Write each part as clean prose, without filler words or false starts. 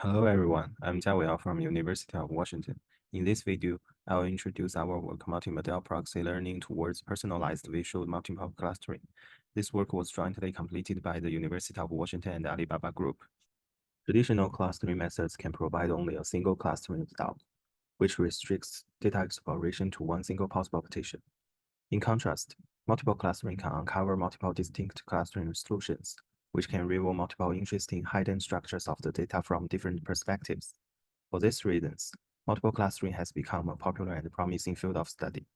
Hello everyone, I'm Jiawei from University of Washington. In this video, I will introduce our work Multi-Modal Proxy Learning towards Personalized Visual Multimodal Clustering. This work was jointly completed by the University of Washington and Alibaba Group. Traditional clustering methods can provide only a single clustering result, which restricts data exploration to one single possible partition. In contrast, multiple clustering can uncover multiple distinct clustering solutions, which can reveal multiple interesting hidden structures of the data from different perspectives. For these reasons, multiple clustering has become a popular and promising field of study.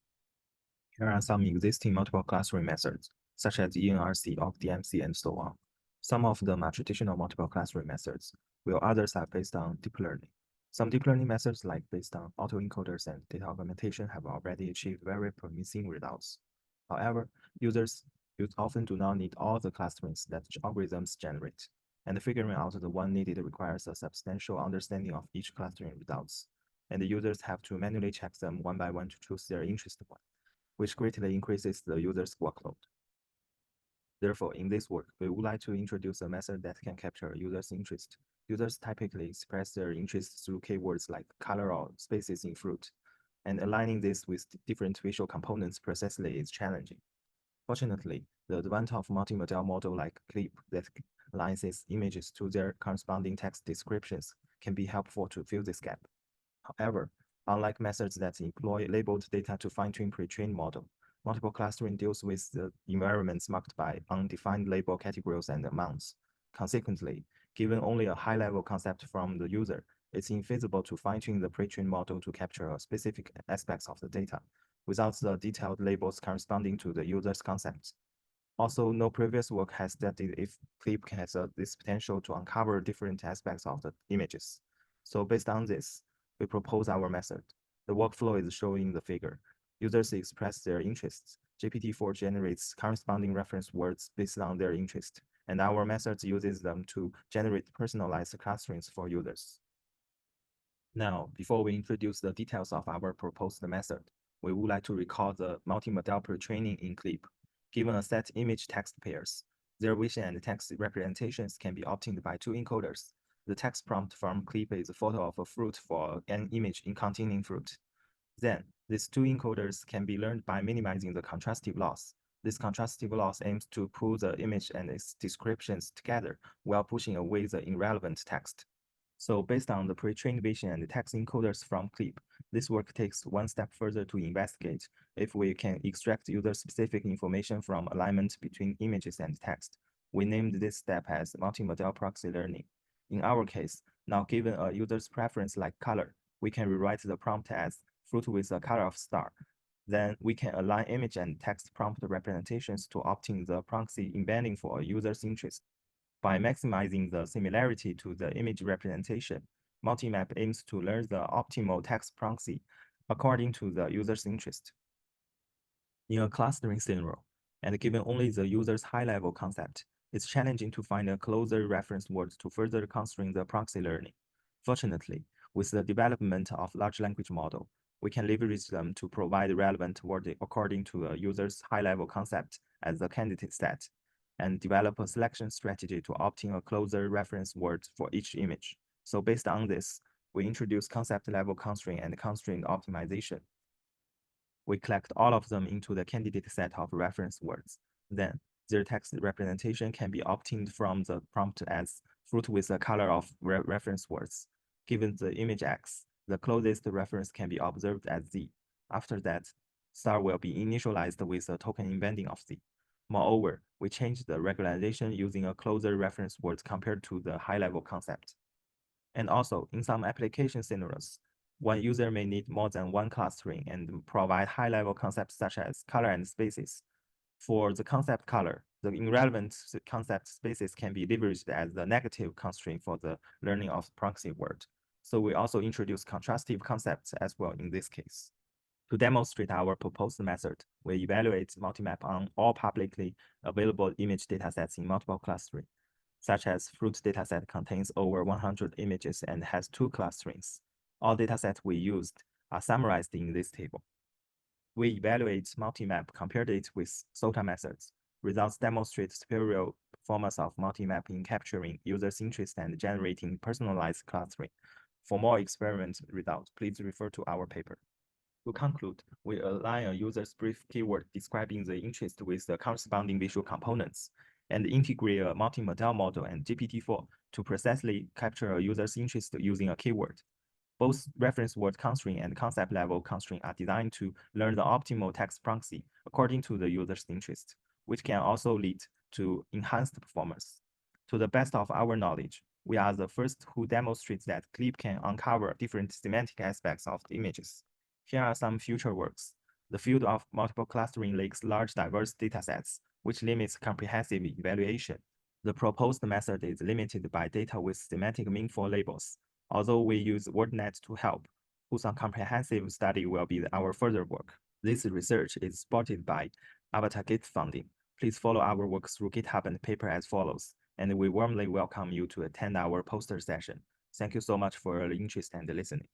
Here are some existing multiple clustering methods, such as ENRC, OCDMC, and so on. Some of them are traditional multiple clustering methods, while others are based on deep learning. Some deep learning methods, like based on autoencoders and data augmentation, have already achieved very promising results. However, users often do not need all the clusterings that algorithms generate, and figuring out the one needed requires a substantial understanding of each clustering results, and the users have to manually check them one by one to choose their interested one, which greatly increases the user's workload. Therefore, in this work, we would like to introduce a method that can capture a user's interest. Users typically express their interest through keywords like color or spaces in fruit, and aligning this with different visual components precisely is challenging. Fortunately, the advantage of multimodal model like Clip that aligns images to their corresponding text descriptions can be helpful to fill this gap. However, unlike methods that employ labeled data to fine-tune pre-trained model, multiple clustering deals with the environments marked by undefined label categories and amounts. Consequently, given only a high-level concept from the user, it's infeasible to fine-tune the pre-trained model to capture specific aspects of the data without the detailed labels corresponding to the user's concepts. Also, no previous work has studied if Clip has this potential to uncover different aspects of the images. So based on this, we propose our method. The workflow is shown in the figure. Users express their interests. GPT-4 generates corresponding reference words based on their interest, and our method uses them to generate personalized clusterings for users. Now, before we introduce the details of our proposed method, we would like to recall the multimodal pre-training in Clip. Given a set image text pairs, their vision and text representations can be obtained by two encoders. The text prompt from Clip is a photo of a fruit for an image containing fruit. Then, these two encoders can be learned by minimizing the contrastive loss. This contrastive loss aims to pull the image and its descriptions together while pushing away the irrelevant text. So based on the pre-trained vision and text encoders from Clip, this work takes one step further to investigate if we can extract user-specific information from alignment between images and text. We named this step as multimodal proxy learning. In our case, now given a user's preference like color, we can rewrite the prompt as fruit with a color of star. Then we can align image and text prompt representations to obtain the proxy embedding for a user's interest. By maximizing the similarity to the image representation, Multimap aims to learn the optimal text proxy according to the user's interest. In a clustering scenario, and given only the user's high-level concept, it's challenging to find a closer reference word to further constrain the proxy learning. Fortunately, with the development of large language model, we can leverage them to provide relevant wording according to a user's high-level concept as the candidate set, and develop a selection strategy to obtain a closer reference word for each image. So based on this, we introduce concept-level constraint and constraint optimization. We collect all of them into the candidate set of reference words. Then, their text representation can be obtained from the prompt as fruit with a color of reference words. Given the image X, the closest reference can be observed as Z. After that, star will be initialized with a token embedding of Z. Moreover, we change the regularization using a closer reference word compared to the high-level concept. And also, in some application scenarios, one user may need more than one clustering and provide high-level concepts such as color and spaces. For the concept color, the irrelevant concept spaces can be leveraged as the negative constraint for the learning of proxy word. So we also introduce contrastive concepts as well in this case. To demonstrate our proposed method, we evaluate multimap on all publicly available image datasets in multiple clustering, such as fruit dataset contains over 100 images and has two clusterings. All datasets we used are summarized in this table. We evaluate multimap, compared it with SOTA methods. Results demonstrate superior performance of multi-map in capturing users' interest and generating personalized clustering. For more experiment results, please refer to our paper. To conclude, we align a user's brief keyword describing the interest with the corresponding visual components and integrate a multimodal model and GPT-4 to precisely capture a user's interest using a keyword. Both reference word constraint and concept level constraint are designed to learn the optimal text proxy according to the user's interest, which can also lead to enhanced performance. To the best of our knowledge, we are the first who demonstrates that CLIP can uncover different semantic aspects of the images. Here are some future works. The field of multiple clustering lacks large diverse datasets, which limits comprehensive evaluation. The proposed method is limited by data with semantic meaningful labels. Although we use WordNet to help, whose comprehensive study will be our further work. This research is supported by Avatar Gate funding. Please follow our work through GitHub and paper as follows, and we warmly welcome you to attend our poster session. Thank you so much for your interest and listening.